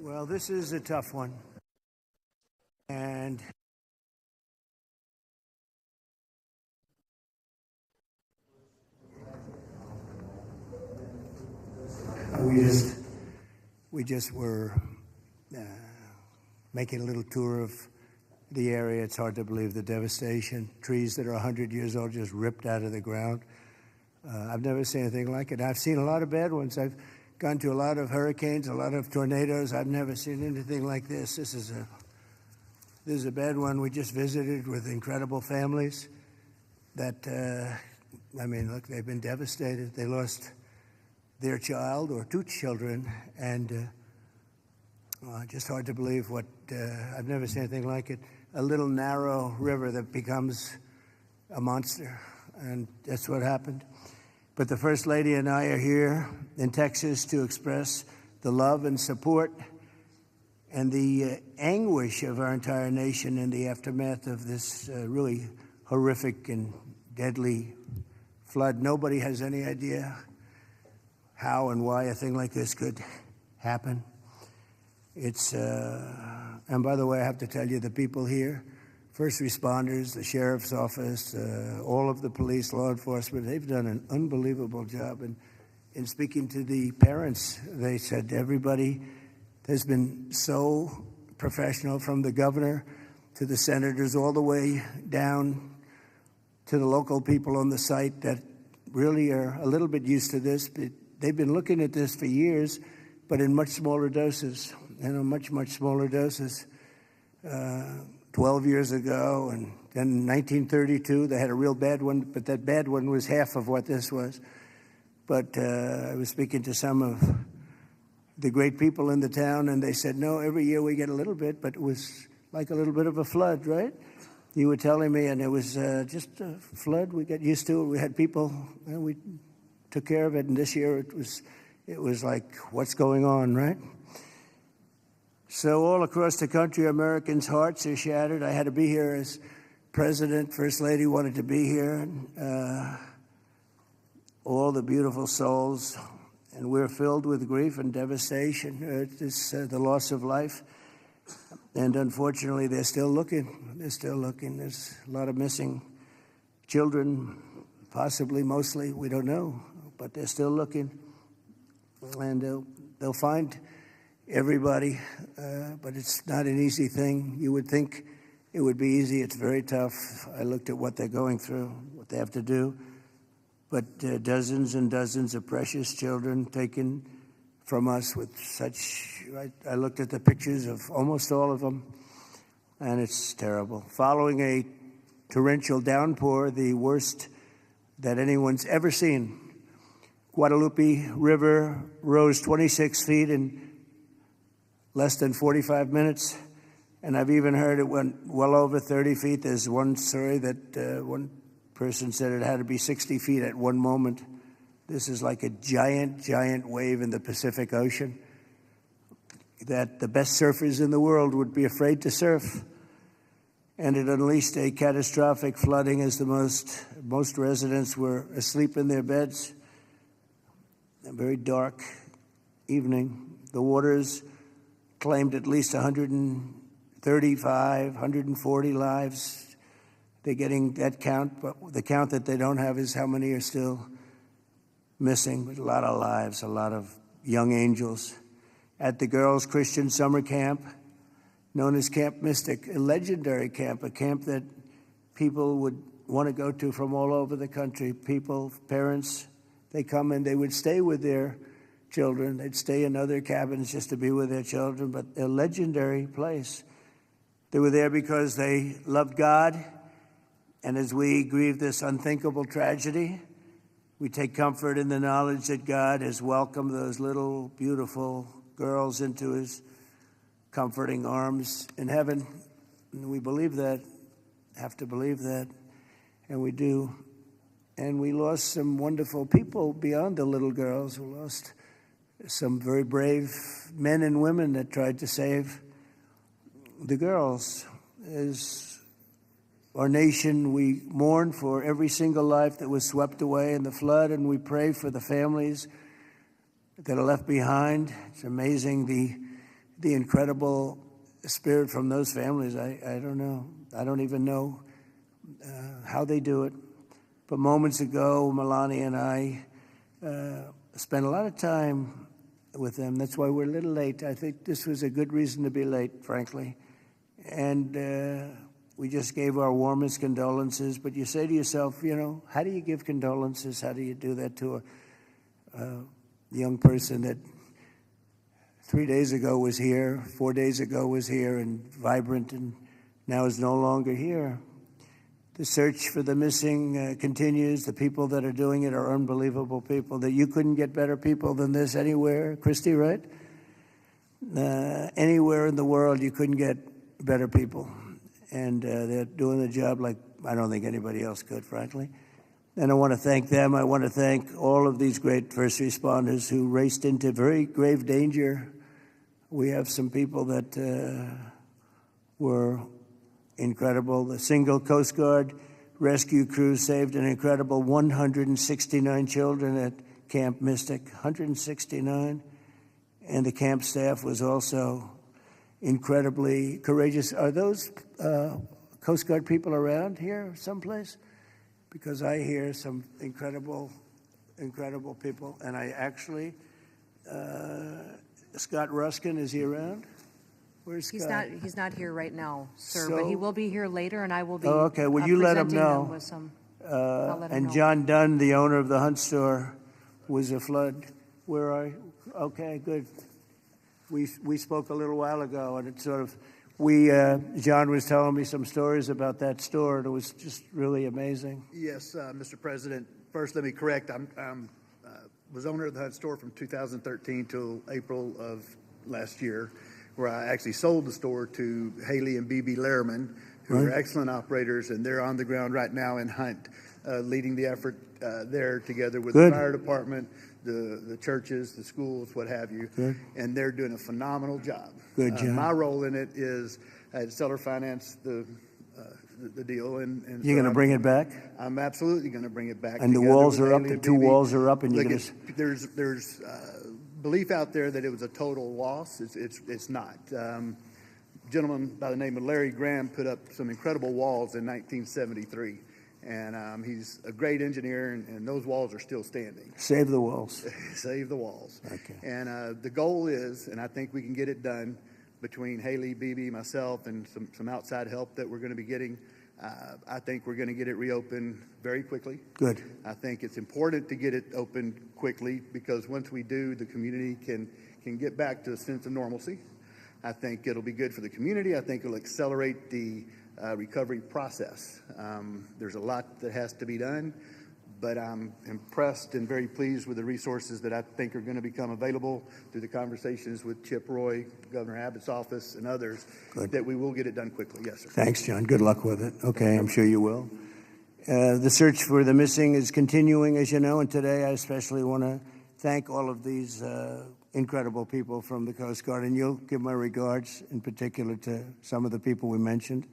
Well, this is a tough one. And we just were making a little tour of the area. It's hard to believe the devastation. Trees that are 100 years old just ripped out of the ground. I've never seen anything like it. I've seen a lot of bad ones. I've gone to a lot of hurricanes, a lot of tornadoes. I've never seen anything like this. This is a bad one. We just visited with incredible families that, I mean, look, they've been devastated. They lost their child or two children, and just hard to believe what, I've never seen anything like it. A little narrow river that becomes a monster, and that's what happened. But the First Lady and I are here in Texas to express the love and support and the anguish of our entire nation in the aftermath of this really horrific and deadly flood. Nobody has any idea how and why a thing like this could happen. It's, and by the way, I have to tell you, the people here, first responders, the sheriff's office, all of the police, law enforcement, they've done an unbelievable job. And in speaking to the parents, they said everybody has been so professional, from the governor to the senators, all the way down to the local people on the site that really are a little bit used to this. But they've been looking at this for years, but in much smaller doses, much smaller doses. 12 years ago, and then in 1932, they had a real bad one, but that bad one was half of what this was. But I was speaking to some of the great people in the town, and they said, no, every year we get a little bit, but it was like a little bit of a flood, right? You were telling me, and it was just a flood. We got used to it. We had people, and we took care of it, and this year it was like, what's going on, right? So all across the country, Americans' hearts are shattered. I had to be here as president. First Lady wanted to be here. All the beautiful souls. And we're filled with grief and devastation. It's the loss of life. And unfortunately, they're still looking. They're still looking. There's a lot of missing children, possibly, mostly. We don't know. But they're still looking. And they'll find everybody, but it's not an easy thing. You would think it would be easy. It's very tough. I looked at what they're going through, what they have to do. But dozens and dozens of precious children taken from us with such, I looked at the pictures of almost all of them, and it's terrible. Following a torrential downpour, the worst that anyone's ever seen. Guadalupe River rose 26 feet in less than 45 minutes, and I've even heard it went well over 30 feet. There's one story that one person said it had to be 60 feet at one moment. This is like a giant, giant wave in the Pacific Ocean that the best surfers in the world would be afraid to surf. And it unleashed a catastrophic flooding as the most residents were asleep in their beds. A very dark evening. The waters claimed at least 135, 140 lives. They're getting that count, but the count that they don't have is how many are still missing. But a lot of lives, a lot of young angels. At the Girls Christian Summer Camp, known as Camp Mystic, a legendary camp, a camp that people would want to go to from all over the country. People, parents, they come and they would stay with their children. They'd stay in other cabins just to be with their children, but a legendary place. They were there because they loved God, and as we grieve this unthinkable tragedy, we take comfort in the knowledge that God has welcomed those little, beautiful girls into his comforting arms in heaven. And we believe that, have to believe that, and we do. And we lost some wonderful people beyond the little girls. We lost some very brave men and women that tried to save the girls. As our nation, we mourn for every single life that was swept away in the flood, and we pray for the families that are left behind. It's amazing the incredible spirit from those families. I don't know. I don't even know how they do it. But moments ago, Melania and I spent a lot of time with them. That's why we're a little late. I think this was a good reason to be late, frankly. And we just gave our warmest condolences. But you say to yourself, you know, how do you give condolences? How do you do that to a young person that 3 days ago was here, 4 days ago was here and vibrant, and now is no longer here? The search for the missing continues. The people that are doing it are unbelievable people. That you couldn't get better people than this anywhere, Christy, right? Anywhere in the world, you couldn't get better people. And they're doing the job like I don't think anybody else could, frankly. And I want to thank them. I want to thank all of these great first responders who raced into very grave danger. We have some people that were incredible. The single Coast Guard rescue crew saved an incredible 169 children at Camp Mystic, 169. And the camp staff was also incredibly courageous. Are those Coast Guard people around here someplace? Because I hear some incredible people. And I actually, Scott Ruskin, is he around? Where's Scott? He's not here right now, sir, but he will be here later, and I will be. Oh, okay. Well, you let him know. I'll let him and know. John Dunn, the owner of the Hunt store, was a flood. Where are you? Okay, good. We spoke a little while ago, and it sort of John was telling me some stories about that store, and it was just really amazing. Yes, Mr. President. First, let me correct. I was owner of the Hunt store from 2013 till April of last year, where I actually sold the store to Haley and B.B. Lehrman, who are excellent operators, and they're on the ground right now in Hunt, leading the effort there together with the fire department, the churches, the schools, what have you. Good. And they're doing a phenomenal job. Good job. My role in it is seller finance the deal. And You're going to bring it back? I'm absolutely going to bring it back. And the walls are up, the two walls are up, and you're going to... There's belief out there that it was a total loss. It's not. A gentleman by the name of Larry Graham put up some incredible walls in 1973. And he's a great engineer, and those walls are still standing. Save the walls. Save the walls. Okay. And the goal is, and I think we can get it done between Haley, BB, myself, and some outside help that we're going to be getting. I think we're going to get it reopened very quickly. Good. I think it's important to get it opened quickly because once we do, the community can get back to a sense of normalcy. I think it'll be good for the community. I think it'll accelerate the recovery process. There's a lot that has to be done, but I'm impressed and very pleased with the resources that I think are going to become available through the conversations with Chip Roy, Governor Abbott's office, and others, that we will get it done quickly. Yes, sir. Thanks, John. Good luck with it. Okay, I'm sure you will. The search for the missing is continuing, as you know, and today I especially want to thank all of these incredible people from the Coast Guard, and you'll give my regards in particular to some of the people we mentioned.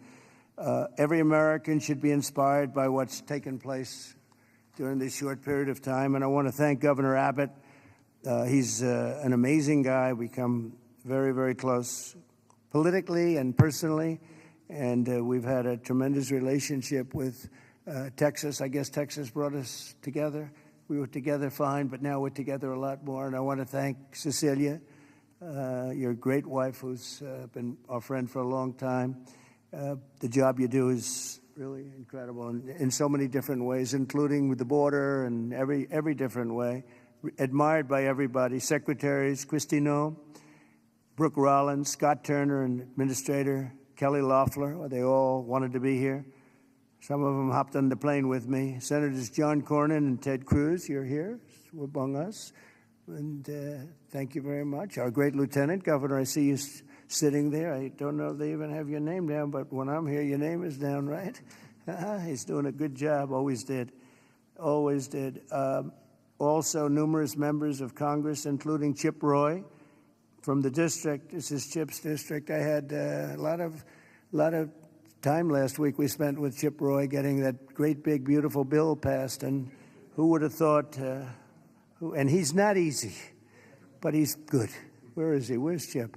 Every American should be inspired by what's taken place during this short period of time, and I want to thank Governor Abbott. He's an amazing guy. We come very, very close politically and personally, and we've had a tremendous relationship with Texas. I guess Texas brought us together. We were together fine, but now we're together a lot more. And I want to thank Cecilia, your great wife, who's been our friend for a long time. The job you do is really incredible in so many different ways, including with the border and every different way. Admired by everybody. Secretaries, Christino, Brooke Rollins, Scott Turner, and Administrator Kelly Loeffler. They all wanted to be here. Some of them hopped on the plane with me. Senators John Cornyn and Ted Cruz, you're here among us. And thank you very much. Our great Lieutenant Governor, I see you sitting there. I don't know if they even have your name down, but when I'm here, your name is down, right? He's doing a good job, always did. Always did. Also, numerous members of Congress, including Chip Roy from the district. This is Chip's district. I had a lot of time last week we spent with Chip Roy getting that great, big, beautiful bill passed. And who would have thought, and he's not easy, but he's good. Where is he? Where's Chip?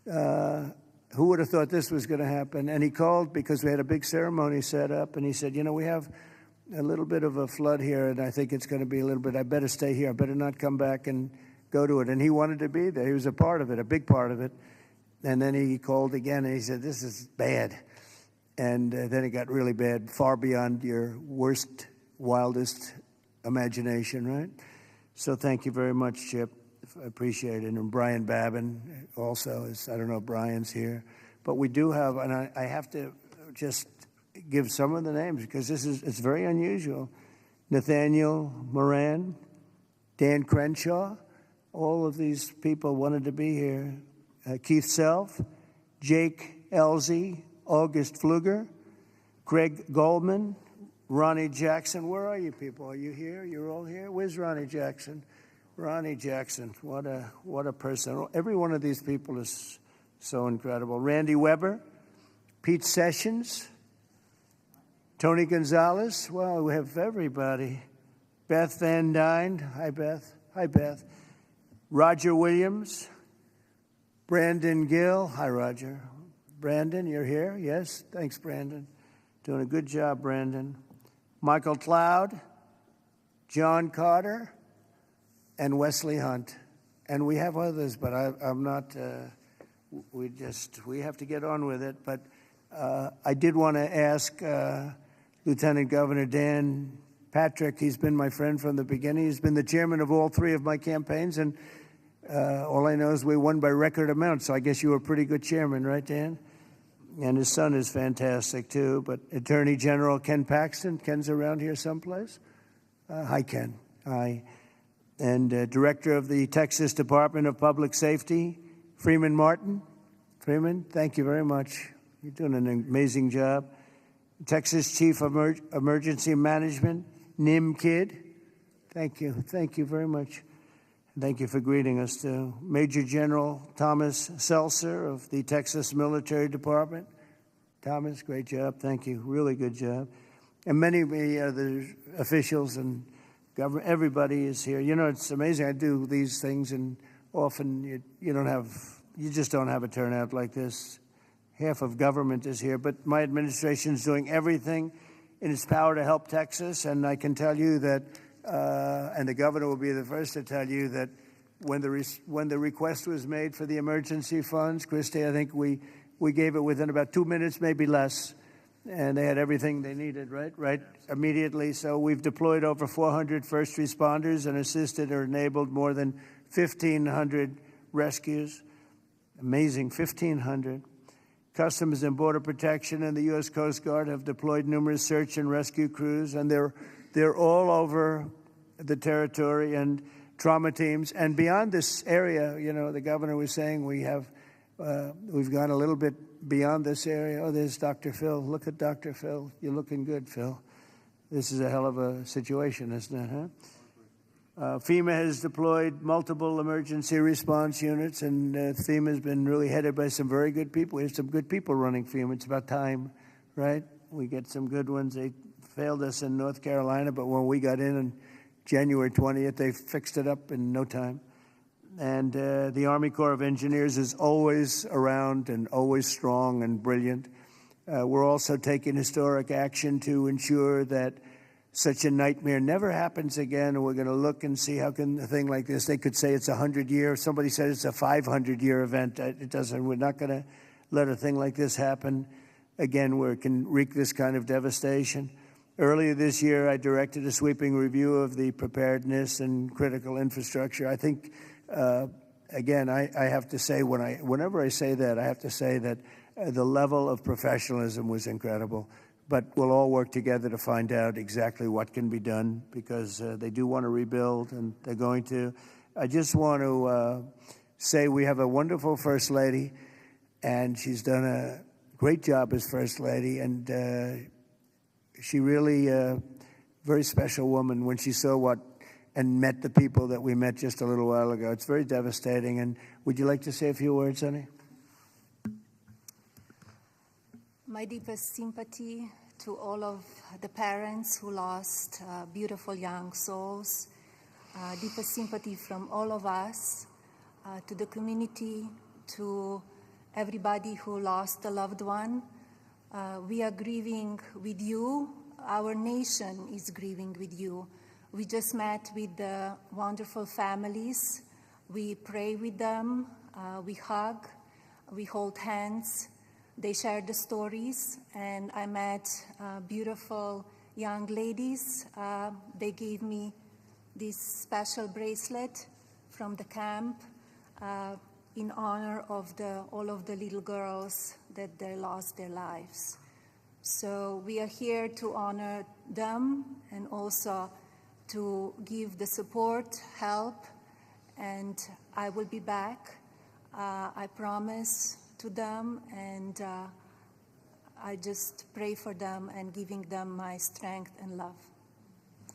Who would have thought this was going to happen? And he called because we had a big ceremony set up, and he said, we have a little bit of a flood here, and I think it's going to be a little bit, I better stay here. I better not come back and go to it. And he wanted to be there. He was a part of it, a big part of it. And then he called again, and he said, this is bad. And then it got really bad, far beyond your worst, wildest imagination, right? So thank you very much, Chip. I appreciate it. And Brian Babin also is, I don't know if Brian's here. But we do have, and I have to just give some of the names because it's very unusual. Nathaniel Moran, Dan Crenshaw, all of these people wanted to be here. Keith Self, Jake Elzey, August Pfluger, Craig Goldman, Ronnie Jackson. Where are you people? Are you here? You're all here? Where's Ronnie Jackson? Ronnie Jackson, what a person. Every one of these people is so incredible. Randy Weber, Pete Sessions, Tony Gonzalez. Well, we have everybody. Beth Van Dyne. Hi, Beth. Hi, Beth. Roger Williams, Brandon Gill. Hi, Roger. Brandon, you're here? Yes? Thanks, Brandon. Doing a good job, Brandon. Michael Cloud, John Carter, and Wesley Hunt. And we have others, but I'm not, we have to get on with it. But I did want to ask Lieutenant Governor Dan Patrick. He's been my friend from the beginning. He's been the chairman of all three of my campaigns, and all I know is we won by record amounts, so I guess you were a pretty good chairman, right, Dan? And his son is fantastic, too. But Attorney General Ken Paxton. Ken's around here someplace? Hi, Ken. Hi. And Director of the Texas Department of Public Safety, Freeman Martin. Freeman, thank you very much. You're doing an amazing job. Texas Chief of Emergency Management, Nim Kidd. Thank you. Thank you very much. Thank you for greeting us, too. Major General Thomas Seltzer of the Texas Military Department. Thomas, great job. Thank you. Really good job. And many other officials and government, everybody is here. It's amazing. I do these things, and often you just don't have a turnout like this. Half of government is here, but my administration is doing everything in its power to help Texas, and I can tell you that and the governor will be the first to tell you that when the request was made for the emergency funds, Christy, I think we gave it within about 2 minutes, maybe less, and they had everything they needed, right, immediately. So we've deployed over 400 first responders and assisted or enabled more than 1,500 rescues. Amazing, 1,500. Customs and Border Protection and the U.S. Coast Guard have deployed numerous search and rescue crews, and they're They're all over the territory, and trauma teams. And beyond this area, you know, the governor was saying we've gone a little bit beyond this area. Oh, there's Dr. Phil. Look at Dr. Phil. You're looking good, Phil. This is a hell of a situation, isn't it, huh? FEMA has deployed multiple emergency response units, and FEMA has been really headed by some very good people. We have some good people running FEMA. It's about time, right? We get some good ones. They failed us in North Carolina, but when we got in on January 20th, they fixed it up in no time. And the Army Corps of Engineers is always around and always strong and brilliant. We're also taking historic action to ensure that such a nightmare never happens again. And we're going to look and see how can a thing like this, they could say it's 100-year. Somebody said it's a 500-year event. It doesn't. We're not going to let a thing like this happen again where it can wreak this kind of devastation. Earlier this year, I directed a sweeping review of the preparedness and critical infrastructure. I think, again, I have to say, whenever I say that, I have to say that the level of professionalism was incredible. But we'll all work together to find out exactly what can be done, because they do want to rebuild, and they're going to. I just want to say we have a wonderful First Lady, and she's done a great job as First Lady, and she really very special woman when she saw and met the people that we met just a little while ago. It's very devastating. And would you like to say a few words, honey? My deepest sympathy to all of the parents who lost beautiful young souls. Deepest sympathy from all of us to the community, to everybody who lost a loved one. We are grieving with you. Our nation is grieving with you. We just met with the wonderful families. We pray with them. We hug. We hold hands. They shared the stories, and I met beautiful young ladies. They gave me this special bracelet from the camp in honor of all of the little girls that they lost their lives. So we are here to honor them and also to give the support, help, and I will be back. I promise to them, and I just pray for them and giving them my strength and love.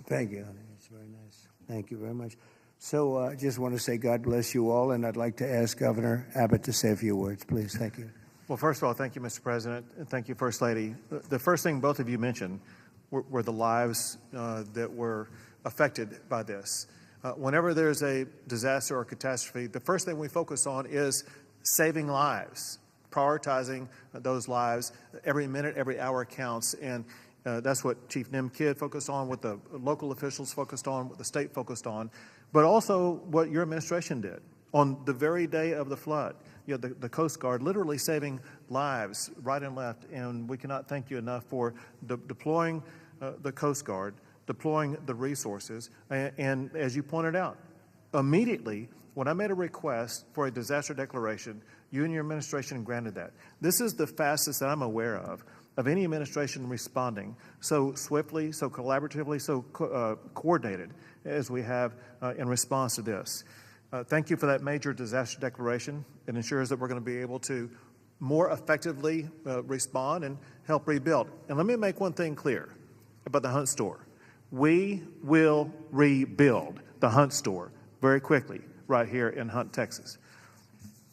Thank you, honey. It's very nice. Thank you very much. So I just want to say God bless you all, and I'd like to ask Governor Abbott to say a few words, please. Thank you. Well, first of all, thank you, Mr. President, and thank you, First Lady. The first thing both of you mentioned were the lives that were affected by this. Whenever there's a disaster or catastrophe, the first thing we focus on is saving lives, prioritizing those lives. Every minute, every hour counts, and that's what Chief Nim Kidd focused on, what the local officials focused on, what the state focused on, but also what your administration did. On the very day of the flood, you know, the Coast Guard literally saving lives right and left, and we cannot thank you enough for deploying the Coast Guard, deploying the resources, and as you pointed out, immediately when I made a request for a disaster declaration, you and your administration granted that. This is the fastest that I'm aware of any administration responding so swiftly, so collaboratively, so coordinated as we have in response to this. Thank you for that major disaster declaration. It ensures that we're going to be able to more effectively respond and help rebuild. And let me make one thing clear about the Hunt store. We will rebuild the Hunt store very quickly right here in Hunt, Texas.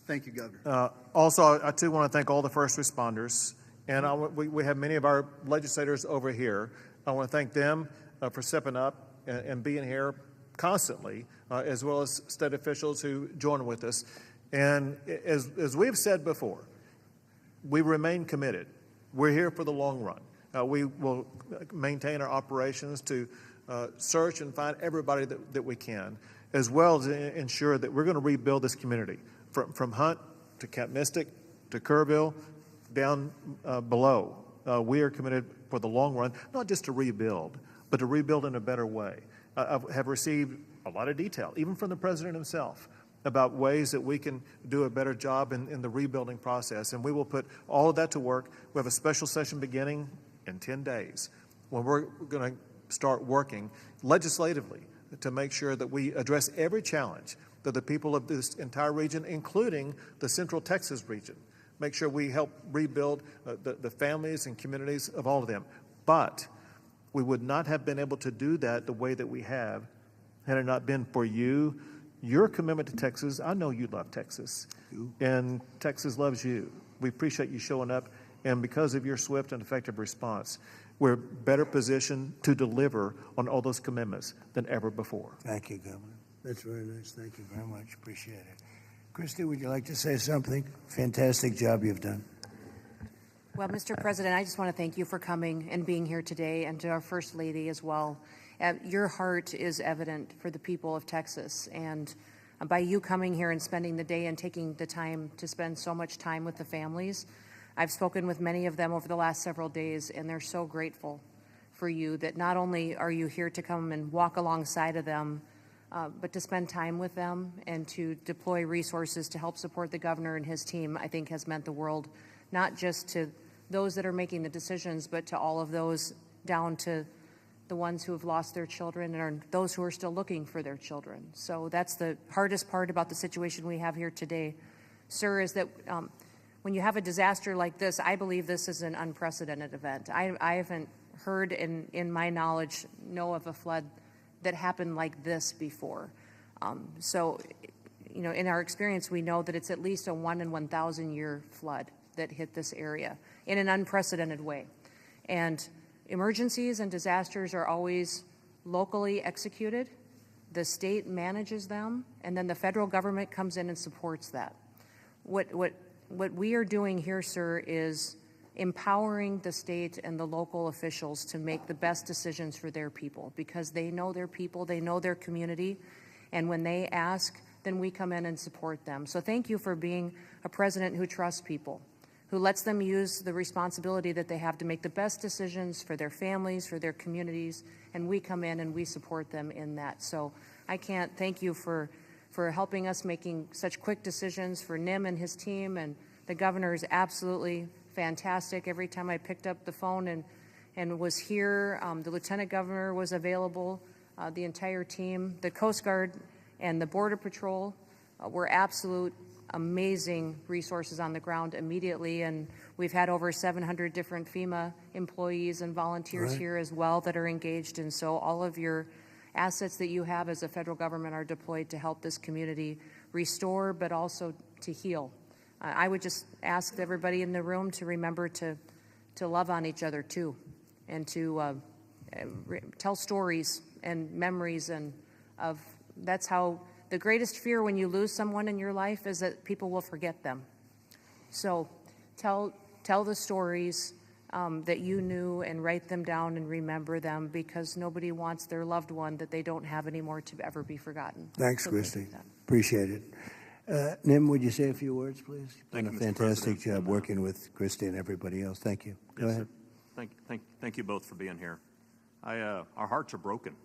Thank you, Governor. Also, I too want to thank all the first responders, and we have many of our legislators over here. I want to thank them for stepping up and being here constantly, as well as state officials who join with us. And as we've said before, we remain committed. We're here for the long run. We will maintain our operations to search and find everybody that we can, as well as ensure that we're going to rebuild this community from Hunt to Camp Mystic to Kerrville down below. We are committed for the long run, not just to rebuild, but to rebuild in a better way. I have received a lot of detail, even from the President himself, about ways that we can do a better job in the rebuilding process, and we will put all of that to work. We have a special session beginning in 10 days when we're going to start working legislatively to make sure that we address every challenge that the people of this entire region, including the Central Texas region, make sure we help rebuild the families and communities of all of them. But we would not have been able to do that the way that we have had it not been for you, your commitment to Texas. I know you love Texas, and Texas loves you. We appreciate you showing up, and because of your swift and effective response, we're better positioned to deliver on all those commitments than ever before. Thank you, Governor. That's very nice. Thank you very much. Appreciate it. Christy, would you like to say something? Fantastic job you've done. Well, Mr. President, I just want to thank you for coming and being here today, and to our First Lady as well. Your heart is evident for the people of Texas, and by you coming here and spending the day and taking the time to spend so much time with the families, I've spoken with many of them over the last several days, and they're so grateful for you that not only are you here to come and walk alongside of them, but to spend time with them and to deploy resources to help support the governor and his team, I think has meant the world, not just to those that are making the decisions, but to all of those down to the ones who have lost their children and are those who are still looking for their children. So that's the hardest part about the situation we have here today, sir, is that when you have a disaster like this, I believe this is an unprecedented event. I haven't heard in my knowledge, know of a flood that happened like this before. So, you know, in our experience, we know that it's at least a 1 in 1,000 year flood that hit this area in an unprecedented way. And emergencies and disasters are always locally executed. The state manages them, and then the federal government comes in and supports that. What we are doing here, sir, is empowering the state and the local officials to make the best decisions for their people, because they know their people, they know their community, and when they ask, then we come in and support them. So thank you for being a president who trusts people, who lets them use the responsibility that they have to make the best decisions for their families, for their communities, and we come in and we support them in that. So I can't thank you for helping us making such quick decisions, for Nim and his team, and the governor is absolutely fantastic. Every time I picked up the phone and was here, the lieutenant governor was available, the entire team, the Coast Guard and the Border Patrol were absolute amazing resources on the ground immediately, and we've had over 700 different FEMA employees and volunteers here as well that are engaged, and so all of your assets that you have as a federal government are deployed to help this community restore, but also to heal. I would just ask everybody in the room to remember to love on each other too, and to tell stories and memories, and of that's how the greatest fear when you lose someone in your life is that people will forget them. So tell the stories that you knew, and write them down and remember them, because nobody wants their loved one that they don't have anymore to ever be forgotten. Thanks, So Christy. thank you. Appreciate it. Nim, would you say a few words, please? You've Thank done you, a Mr. fantastic President. job working with Christy and everybody else. Thank you. Go Yes, ahead. sir. Thank you both for being here. Our hearts are broken,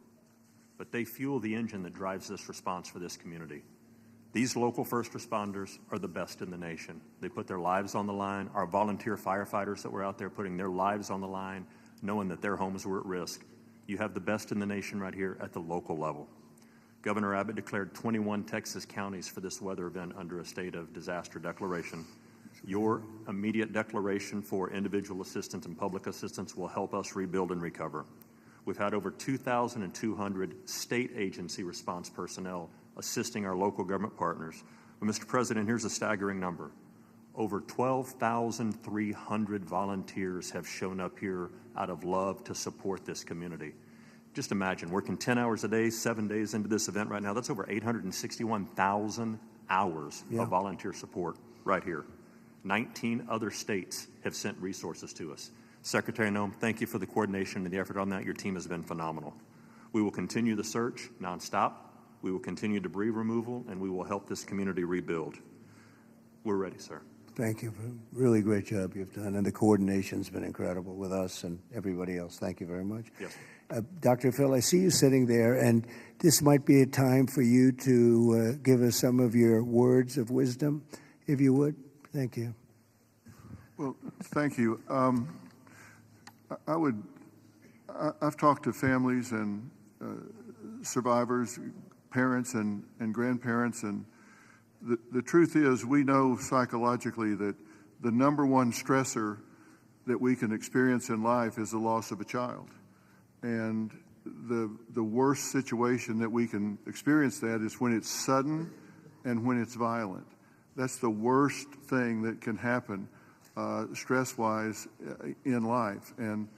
but they fuel the engine that drives this response for this community. These local first responders are the best in the nation. They put their lives on the line. Our volunteer firefighters that were out there putting their lives on the line, knowing that their homes were at risk. You have the best in the nation right here at the local level. Governor Abbott declared 21 Texas counties for this weather event under a state of disaster declaration. Your immediate declaration for individual assistance and public assistance will help us rebuild and recover. We've had over 2,200 state agency response personnel assisting our local government partners. But Mr. President, here's a staggering number. Over 12,300 volunteers have shown up here out of love to support this community. Just imagine, working 10 hours a day, 7 days into this event right now. That's over 861,000 hours of volunteer support right here. 19 other states have sent resources to us. Secretary Noem, thank you for the coordination and the effort on that. Your team has been phenomenal. We will continue the search nonstop. We will continue debris removal, and we will help this community rebuild. We're ready, sir. Thank you for a really great job you've done, and the coordination's been incredible with us and everybody else. Thank you very much. Yes. Dr. Phil, I see you sitting there, and this might be a time for you to give us some of your words of wisdom, if you would. Thank you. Well, thank you. I I've talked to families and survivors, parents and grandparents, and the truth is we know psychologically that the number one stressor that we can experience in life is the loss of a child. And the worst situation that we can experience that is when it's sudden and when it's violent. That's the worst thing that can happen stress-wise in life. And,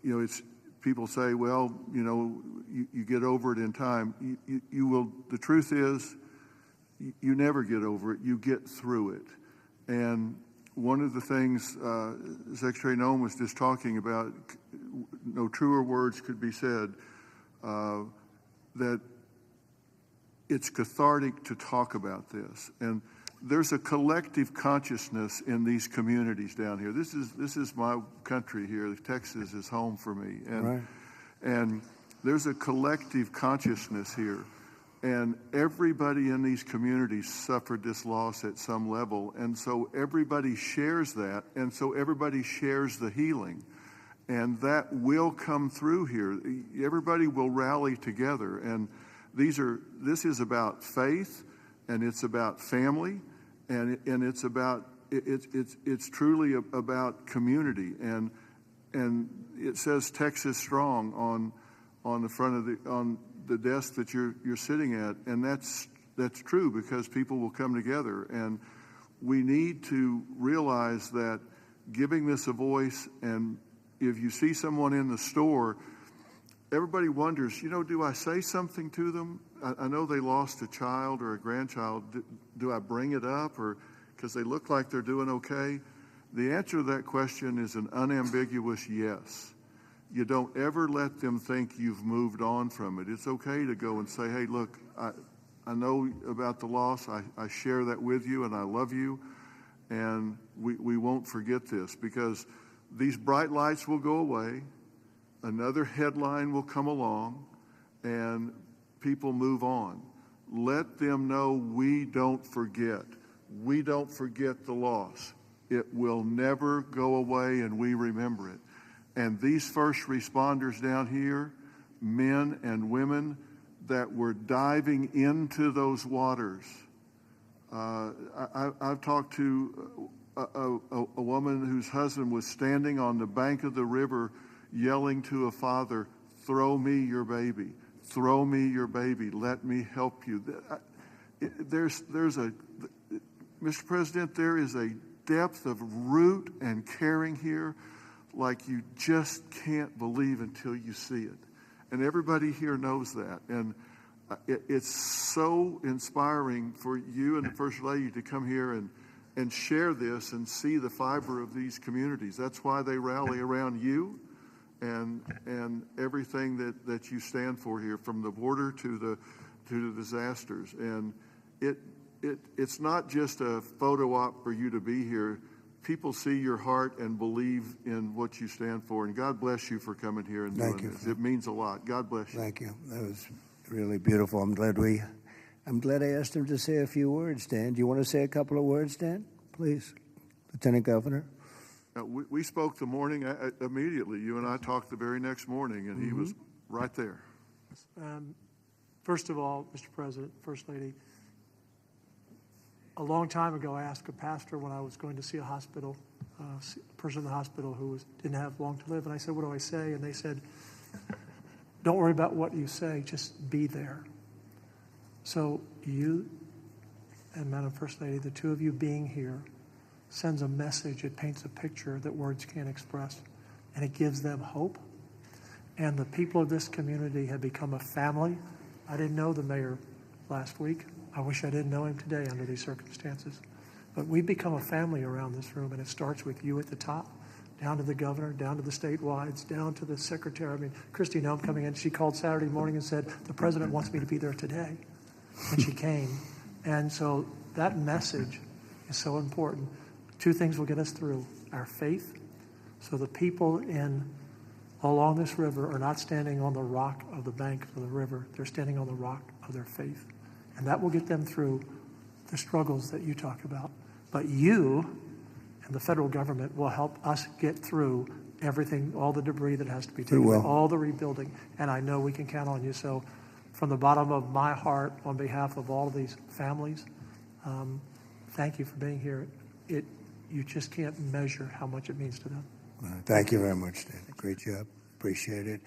it's people say, well, you get over it in time. You will. The truth is, you never get over it. You get through it. And one of the things Secretary Noem was just talking about, no truer words could be said, that it's cathartic to talk about this. And there's a collective consciousness in these communities down here. This is my country here. Texas is home for me. And there's a collective consciousness here. And everybody in these communities suffered this loss at some level. And so everybody shares that. And so everybody shares the healing. And that will come through here. Everybody will rally together. And this is about faith, and it's about family, and it's about it's truly about community. And it says Texas Strong on the front of the desk that you're sitting at, and that's true because people will come together. And we need to realize that giving this a voice, and if you see someone in the store, everybody wonders, do I say something to them? I know they lost a child or a grandchild. Do I bring it up, or because they look like they're doing okay? The answer to that question is an unambiguous yes. You don't ever let them think you've moved on from it. It's okay to go and say, hey, look, I know about the loss. I share that with you, and I love you, and we won't forget this, because these bright lights will go away. Another headline will come along, and people move on. Let them know we don't forget. We don't forget the loss. It will never go away, and we remember it. And these first responders down here, men and women that were diving into those waters. I've talked to a woman whose husband was standing on the bank of the river yelling to a father, throw me your baby, throw me your baby, let me help you. Mr. President, there is a depth of root and caring here like you just can't believe until you see it. And everybody here knows that. And it's so inspiring for you and the First Lady to come here and share this and see the fiber of these communities. That's why they rally around you and everything that you stand for here, from the border to the disasters. And it's not just a photo op for you to be here. People see your heart and believe in what you stand for. And God bless you for coming here and doing this. It means a lot. God bless you. Thank you. That was really beautiful. I'm glad I asked him to say a few words, Dan. Do you want to say a couple of words, Dan? Please, Lieutenant Governor. We spoke the morning immediately. You and I talked the very next morning, and he was right there. First of all, Mr. President, First Lady, a long time ago, I asked a pastor when I was going to see a person in the hospital who didn't have long to live, and I said, what do I say? And they said, don't worry about what you say, just be there. So you and Madam First Lady, the two of you being here, sends a message. It paints a picture that words can't express, and it gives them hope. And the people of this community have become a family. I didn't know the mayor last week. I wish I didn't know him today under these circumstances. But we've become a family around this room, and it starts with you at the top, down to the governor, down to the statewide, down to the secretary. I mean, Kristi Noem coming in, she called Saturday morning and said, the president wants me to be there today. And she came. And so that message is so important. Two things will get us through: our faith. So the people along this river are not standing on the rock of the bank of the river. They're standing on the rock of their faith. And that will get them through the struggles that you talk about. But you and the federal government will help us get through everything, all the debris that has to be We taken, will. all the rebuilding, and I know we can count on you. So from the bottom of my heart, on behalf of all of these families, thank you for being here. You just can't measure how much it means to them. Thank you very much, Dan. Great job. Appreciate it.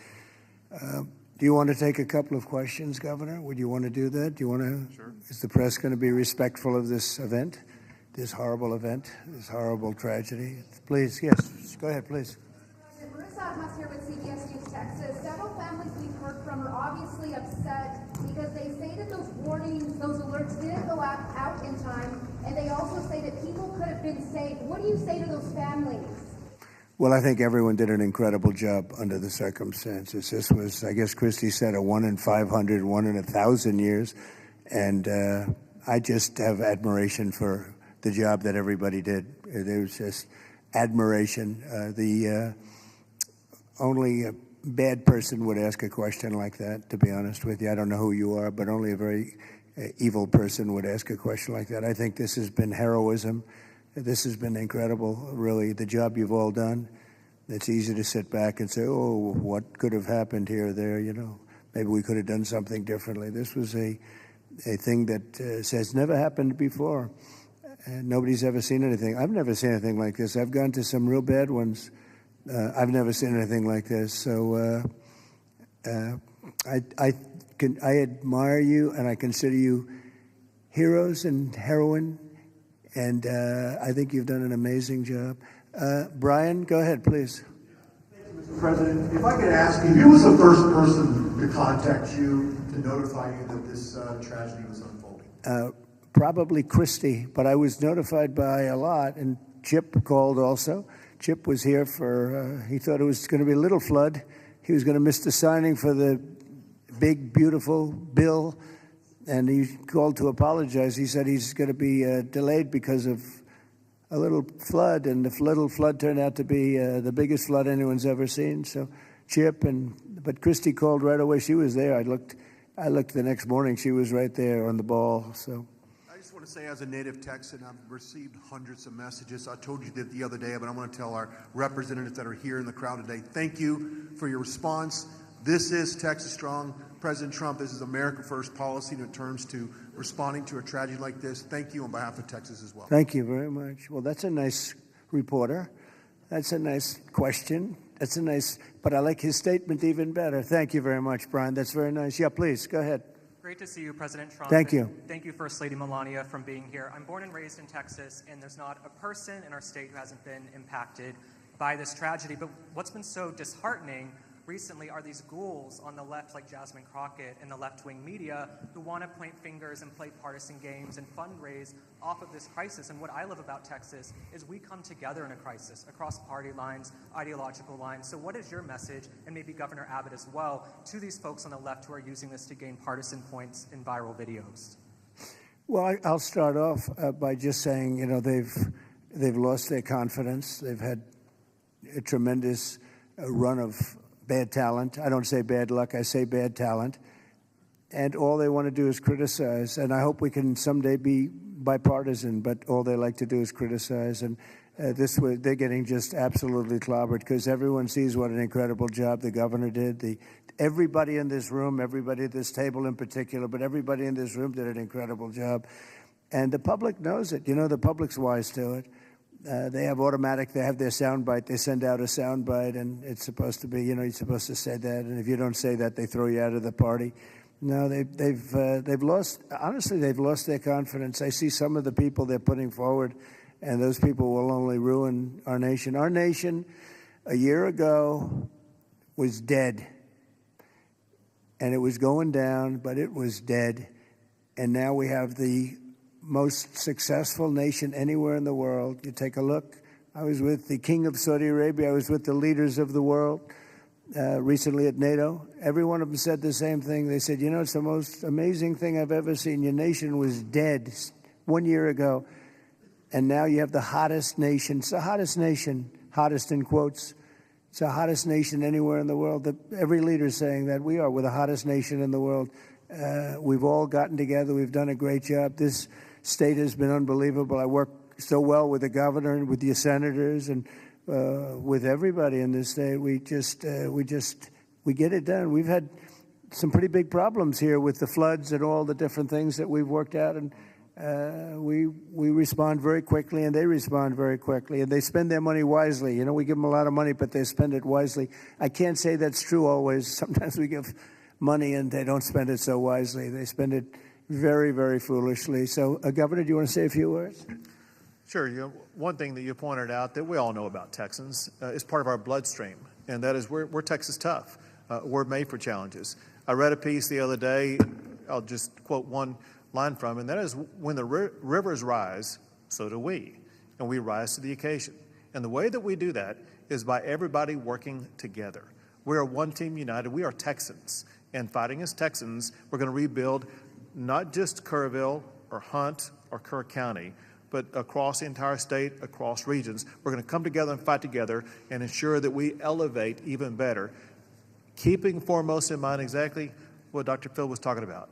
Do you want to take a couple of questions, Governor? Would you want to do that? Do you want to? Sure. Is the press going to be respectful of this event, this horrible event, this horrible tragedy? Please, yes. Go ahead, please. Marissa Huss here with CBS News Texas. Several families we've heard from are obviously upset because they say that those warnings, those alerts didn't go out in time, and they also say that people could have been saved. What do you say to those families? Well, I think everyone did an incredible job under the circumstances. This was, I guess Christie said, a 1 in 500, 1 in 1,000 years. And I just have admiration for the job that everybody did. There was just admiration. Only a bad person would ask a question like that, to be honest with you. I don't know who you are, but only a very evil person would ask a question like that. I think this has been heroism. This has been incredible, really, the job you've all done. It's easy to sit back and say, oh, what could have happened here or there, you know. Maybe we could have done something differently. This was a thing that has never happened before. And nobody's ever seen anything. I've never seen anything like this. I've gone to some real bad ones. I've never seen anything like this. So I admire you, and I consider you heroes and heroine. And I think you've done an amazing job. Brian, go ahead, please. Thank you, Mr. President. If I could ask you, who was the first person to contact you to notify you that this tragedy was unfolding? Probably Christie, but I was notified by a lot, and Chip called also. Chip was here for, he thought it was going to be a little flood. He was going to miss the signing for the big, beautiful bill. And he called to apologize. He said he's going to be delayed because of a little flood, and the little flood turned out to be the biggest flood anyone's ever seen. So Chip but Christie called right away. She was there. I looked the next morning. She was right there on the ball. So I just want to say, as a native Texan, I've received hundreds of messages. I told you that the other day, but I want to tell our representatives that are here in the crowd today, thank you for your response. This is Texas Strong. President Trump, this is America First policy in terms to responding to a tragedy like this. Thank you on behalf of Texas as well. Thank you very much. Well, that's a nice reporter. That's a nice question. But I like his statement even better. Thank you very much, Brian. That's very nice. Yeah, please, go ahead. Great to see you, President Trump. Thank you. Thank you, First Lady Melania, for being here. I'm born and raised in Texas, and there's not a person in our state who hasn't been impacted by this tragedy. But what's been so disheartening recently are these ghouls on the left, like Jasmine Crockett and the left-wing media, who want to point fingers and play partisan games and fundraise off of this crisis. And what I love about Texas is we come together in a crisis across party lines, ideological lines. So what is your message, and maybe Governor Abbott as well, to these folks on the left who are using this to gain partisan points in viral videos? Well, I'll start off by just saying, you know, they've lost their confidence. They've had a tremendous run of bad talent. I don't say bad luck, I say bad talent. And all they want to do is criticize. And I hope we can someday be bipartisan, but all they like to do is criticize. And they're getting just absolutely clobbered because everyone sees what an incredible job the governor did. Everybody in this room, everybody at this table in particular, but everybody in this room did an incredible job. And the public knows it. You know, the public's wise to it. They have their soundbite. They send out a soundbite, and it's supposed to be, you know, you're supposed to say that. And if you don't say that, they throw you out of the party. No, they've lost. Honestly, they've lost their confidence. I see some of the people they're putting forward, and those people will only ruin our nation. Our nation, a year ago, was dead, and it was going down, but it was dead. And now we have the most successful nation anywhere in the world. You take a look. I was with the King of Saudi Arabia. I was with the leaders of the world recently at NATO. Every one of them said the same thing. They said, you know, it's the most amazing thing I've ever seen. Your nation was dead 1 year ago, and now you have the hottest nation. It's the hottest nation, hottest in quotes. It's the hottest nation anywhere in the world. Every leader is saying that we're the hottest nation in the world. We've all gotten together. We've done a great job. This state has been unbelievable. I work so well with the governor and with your senators, and with everybody in this state. We get it done. We've had some pretty big problems here with the floods and all the different things that we've worked out, and we respond very quickly, and they respond very quickly, and they spend their money wisely. You know, we give them a lot of money, but they spend it wisely. I can't say that's true always. Sometimes we give money and they don't spend it so wisely. They spend it very, very foolishly. So, Governor, do you want to say a few words? Sure. You know, one thing that you pointed out that we all know about Texans is part of our bloodstream, and that is we're Texas tough. We're made for challenges. I read a piece the other day. I'll just quote one line from it, and that is, when the rivers rise, so do we, and we rise to the occasion. And the way that we do that is by everybody working together. We are one team united. We are Texans, and fighting as Texans, we're going to rebuild not just Kerrville or Hunt or Kerr County, but across the entire state, across regions. We're going to come together and fight together and ensure that we elevate even better, keeping foremost in mind exactly what Dr. Phil was talking about.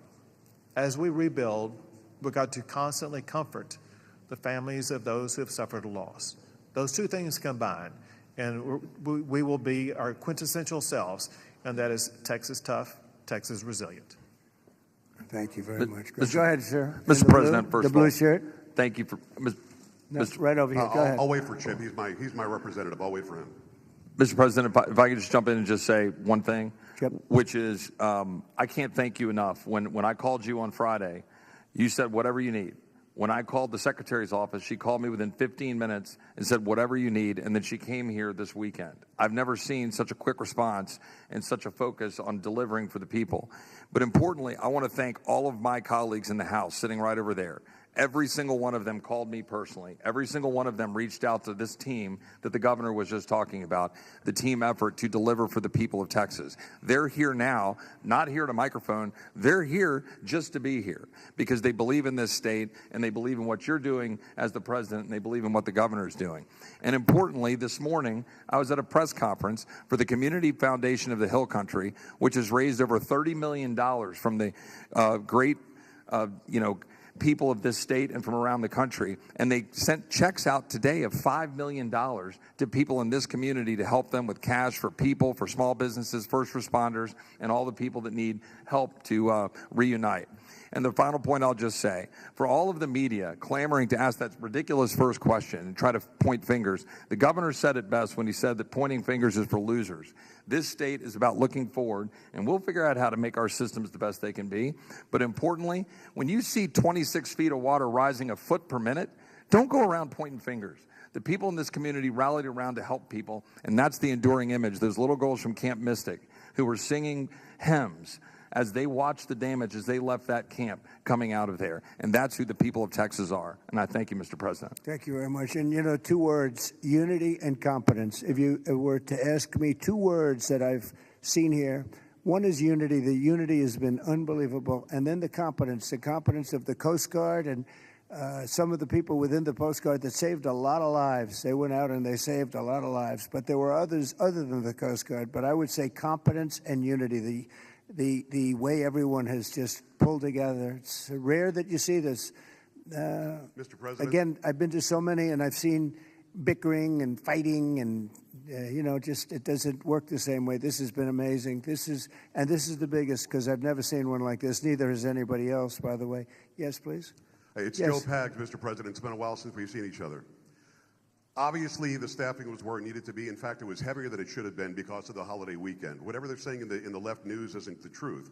As we rebuild, we've got to constantly comfort the families of those who have suffered a loss. Those two things combine, and we will be our quintessential selves, and that is Texas tough, Texas resilient. Thank you very much. Go ahead, sir. Mr. President, the blue shirt. Thank you for right over here. Go ahead. I'll wait for Chip. He's my representative. I'll wait for him. Mr. President, if I could just jump in and just say one thing, Yep. which is I can't thank you enough. When I called you on Friday, you said whatever you need. When I called the secretary's office, she called me within 15 minutes and said whatever you need, and then she came here this weekend. I've never seen such a quick response and such a focus on delivering for the people. But importantly, I want to thank all of my colleagues in the House sitting right over there. Every single one of them called me personally. Every single one of them reached out to this team that the governor was just talking about, the team effort to deliver for the people of Texas. They're here now, not here at a microphone. They're here just to be here because they believe in this state and they believe in what you're doing as the president and they believe in what the governor is doing. And importantly, this morning, I was at a press conference for the Community Foundation of the Hill Country, which has raised over $30 million from the great, people of this state and from around the country, and they sent checks out today of $5 million to people in this community to help them with cash for people, for small businesses, first responders, and all the people that need help to reunite. And the final point I'll just say, for all of the media clamoring to ask that ridiculous first question and try to point fingers, the governor said it best when he said that pointing fingers is for losers. This state is about looking forward, and we'll figure out how to make our systems the best they can be. But importantly, when you see 26 feet of water rising a foot per minute, don't go around pointing fingers. The people in this community rallied around to help people, and that's the enduring image. Those little girls from Camp Mystic who were singing hymns as they watched the damage as they left that camp coming out of there. And that's who the people of Texas are. And I thank you, Mr. President. Thank you very much. And, 2 words, unity and competence. If you were to ask me 2 words that I've seen here, one is unity. The unity has been unbelievable. And then the competence of the Coast Guard and some of the people within the Coast Guard that saved a lot of lives. They went out and they saved a lot of lives. But there were others other than the Coast Guard. But I would say competence and unity. The way everyone has just pulled together. It's rare that you see this. Mr. President. Again, I've been to so many, and I've seen bickering and fighting, and just it doesn't work the same way. This has been amazing. This is the biggest because I've never seen one like this. Neither has anybody else, by the way. Yes, please. Hey, it's Yes. Joe Pags, Mr. President. It's been a while since we've seen each other. Obviously, the staffing was where it needed to be. In fact, it was heavier than it should have been because of the holiday weekend. Whatever they're saying in the left news isn't the truth.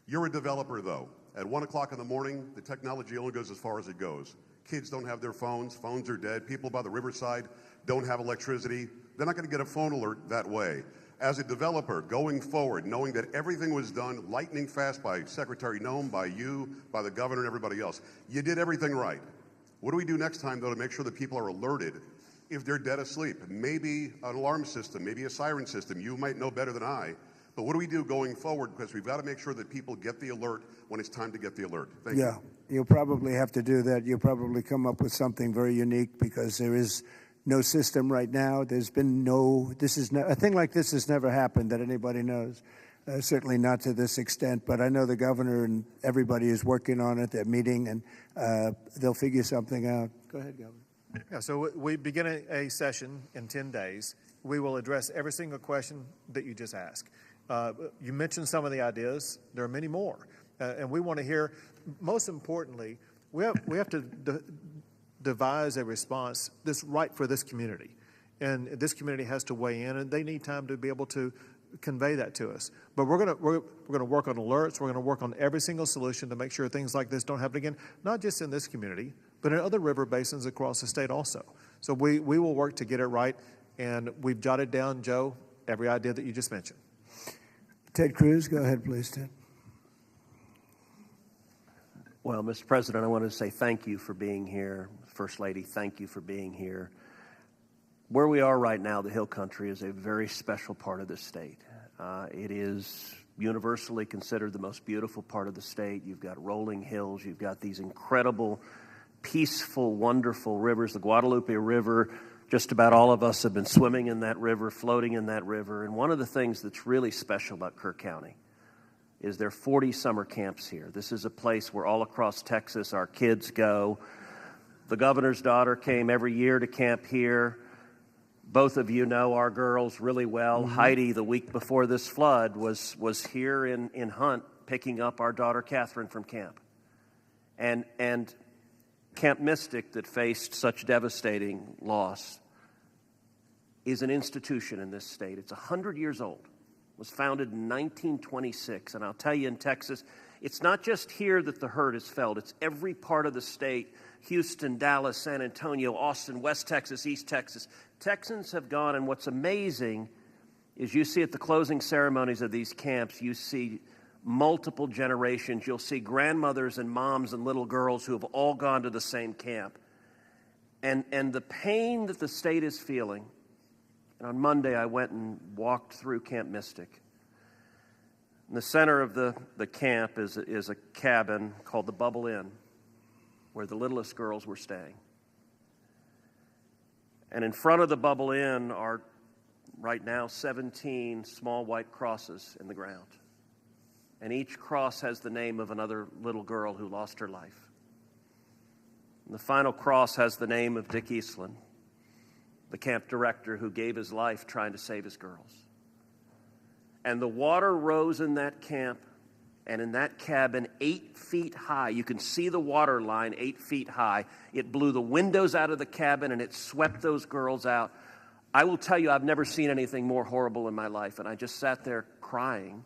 You're a developer, though. At 1 o'clock in the morning, the technology only goes as far as it goes. Kids don't have their phones. Phones are dead. People by the riverside don't have electricity. They're not going to get a phone alert that way. As a developer, going forward, knowing that everything was done lightning fast by Secretary Noem, by you, by the governor, and everybody else, you did everything right. What do we do next time, though, to make sure that people are alerted if they're dead asleep? Maybe an alarm system, maybe a siren system. You might know better than I. But what do we do going forward? Because we've got to make sure that people get the alert when it's time to get the alert. Thank you. Yeah, you'll probably have to do that. You'll probably come up with something very unique because there is no system right now. There's been a thing like this has never happened that anybody knows. Certainly not to this extent, but I know the governor and everybody is working on it. They're meeting, and they'll figure something out. Go ahead, Governor. Yeah, so we begin a session in 10 days. We will address every single question that you just asked. You mentioned some of the ideas. There are many more. And we want to hear, most importantly, we have to devise a response that's right for this community. And this community has to weigh in, and they need time to be able to convey that to us. But we're gonna work on alerts. We're gonna work on every single solution to make sure things like this don't happen again, not just in this community, but in other river basins across the state also. So we will work to get it right, and we've jotted down, Joe, every idea that you just mentioned. Ted Cruz, go ahead, please, Ted. Well, Mr. President, I want to say thank you for being here. First Lady, thank you for being here. Where we are right now, the Hill Country, is a very special part of the state. It is universally considered the most beautiful part of the state. You've got rolling hills. You've got these incredible, peaceful, wonderful rivers. The Guadalupe River, just about all of us have been swimming in that river, floating in that river. And one of the things that's really special about Kerr County is there are 40 summer camps here. This is a place where all across Texas our kids go. The governor's daughter came every year to camp here. Both of you know our girls really well. Mm-hmm. Heidi, the week before this flood, was here in Hunt picking up our daughter Catherine from camp. And Camp Mystic, that faced such devastating loss, is an institution in this state. It's 100 years old. It was founded in 1926. And I'll tell you, in Texas, it's not just here that the hurt is felt. It's every part of the state. Houston, Dallas, San Antonio, Austin, West Texas, East Texas. Texans have gone, and what's amazing is you see at the closing ceremonies of these camps, you see multiple generations. You'll see grandmothers and moms and little girls who have all gone to the same camp. And the pain that the state is feeling, and on Monday I went and walked through Camp Mystic. In the center of the camp is a cabin called the Bubble Inn, where the littlest girls were staying. And in front of the Bubble Inn are right now 17 small white crosses in the ground. And each cross has the name of another little girl who lost her life. And the final cross has the name of Dick Eastland, the camp director who gave his life trying to save his girls. And the water rose in that camp and in that cabin 8 feet high. You can see the water line 8 feet high. It blew the windows out of the cabin and it swept those girls out. I will tell you, I've never seen anything more horrible in my life, and I just sat there crying.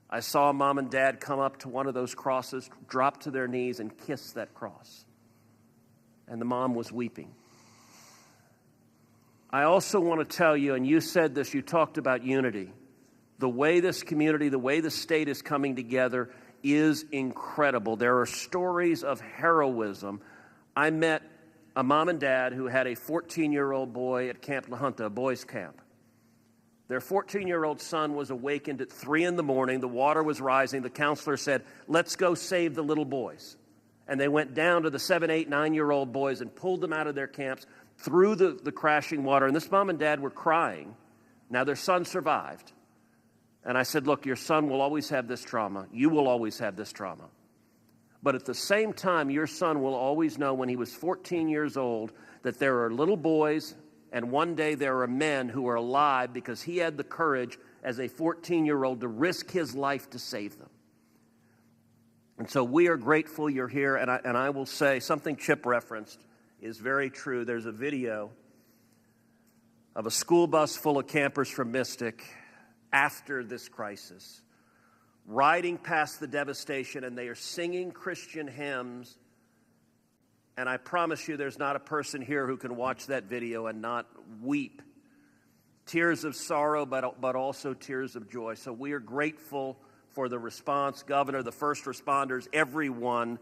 I saw Mom and Dad come up to one of those crosses, drop to their knees, and kiss that cross. And the mom was weeping. I also want to tell you, and you said this, you talked about unity. The way this community, the way the state is coming together is incredible. There are stories of heroism. I met a mom and dad who had a 14-year-old boy at Camp La Junta, a boys' camp. Their 14-year-old son was awakened at 3 in the morning. The water was rising. The counselor said, "Let's go save the little boys." And they went down to the 7, 8, 9-year-old boys and pulled them out of their camps through the crashing water. And this mom and dad were crying. Now, their son survived. And I said, "Look, your son will always have this trauma. You will always have this trauma. But at the same time, your son will always know when he was 14 years old that there are little boys, and one day there are men who are alive because he had the courage as a 14-year-old to risk his life to save them." And so we are grateful you're here. And I will say something Chip referenced is very true. There's a video of a school bus full of campers from Mystic after this crisis, riding past the devastation, and they are singing Christian hymns. And I promise you there's not a person here who can watch that video and not weep. Tears of sorrow, but also tears of joy. So we are grateful for the response, Governor, the first responders, everyone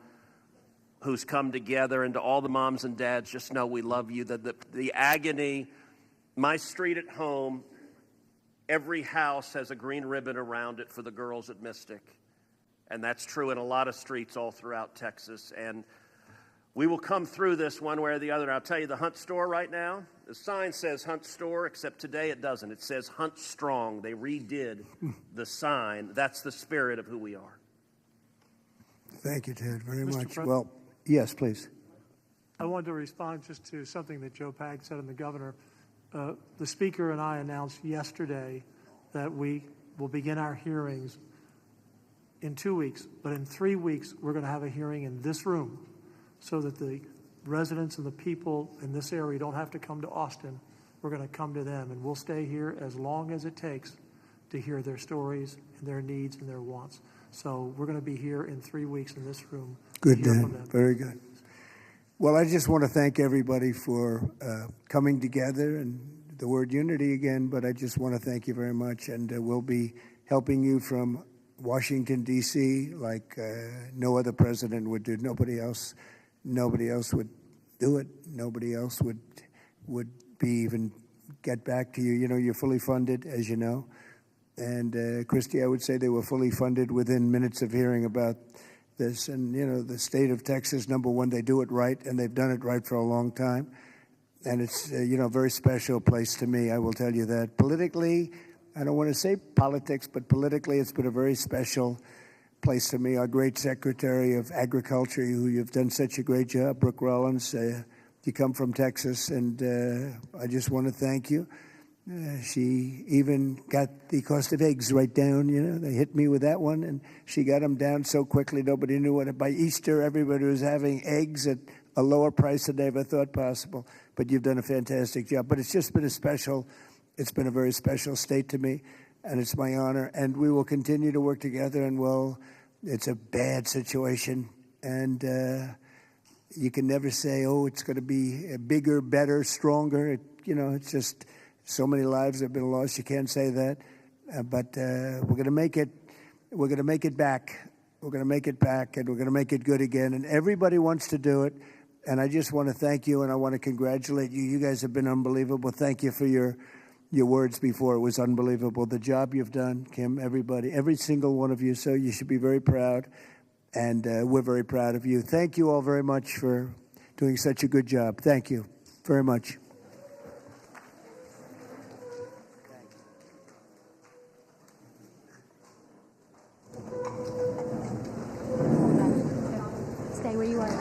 who's come together, and to all the moms and dads, just know we love you. The agony, my street at home, every house has a green ribbon around it for the girls at Mystic. And that's true in a lot of streets all throughout Texas. And we will come through this one way or the other. And I'll tell you, the Hunt store right now, the sign says Hunt store, except today it doesn't. It says Hunt Strong. They redid the sign. That's the spirit of who we are. Thank you, Ted, very Mr. much. President? Well, yes, please. I wanted to respond just to something that Joe Pag said and the governor. The speaker and I announced yesterday that we will begin our hearings in 2 weeks, but in 3 weeks, we're going to have a hearing in this room so that the residents and the people in this area don't have to come to Austin. We're going to come to them, and we'll stay here as long as it takes to hear their stories and their needs and their wants. So we're going to be here in 3 weeks in this room. Good, Dan. Very good. Well, I just want to thank everybody for coming together, and the word unity again, but I just want to thank you very much, and we'll be helping you from Washington, D.C., like no other president would do. Nobody else would do it. Nobody else would be even get back to you. You know, you're fully funded, as you know. And Christy, I would say they were fully funded within minutes of hearing about this. And, you know, the state of Texas, number one, they do it right, and they've done it right for a long time. And it's, you know, a very special place to me, I will tell you that. Politically, I don't want to say politics, but politically it's been a very special place to me. Our great Secretary of Agriculture, who you've done such a great job, Brooke Rollins, you come from Texas, and I just want to thank you. She even got the cost of eggs right down, you know. They hit me with that one, and she got them down so quickly nobody knew what. By Easter, everybody was having eggs at a lower price than they ever thought possible. But you've done a fantastic job. But it's just been it's been a very special state to me, and it's my honor. And we will continue to work together, and it's a bad situation, and you can never say, oh, it's going to be bigger, better, stronger. It's just so many lives have been lost. You can't say that, but we're going to make it. We're going to make it back. We're going to make it back, and we're going to make it good again. And everybody wants to do it. And I just want to thank you, and I want to congratulate you. You guys have been unbelievable. Thank you for your words before. It was unbelievable. The job you've done, Kim, everybody, every single one of you. So you should be very proud, and we're very proud of you. Thank you all very much for doing such a good job. Thank you very much. Stay where you are.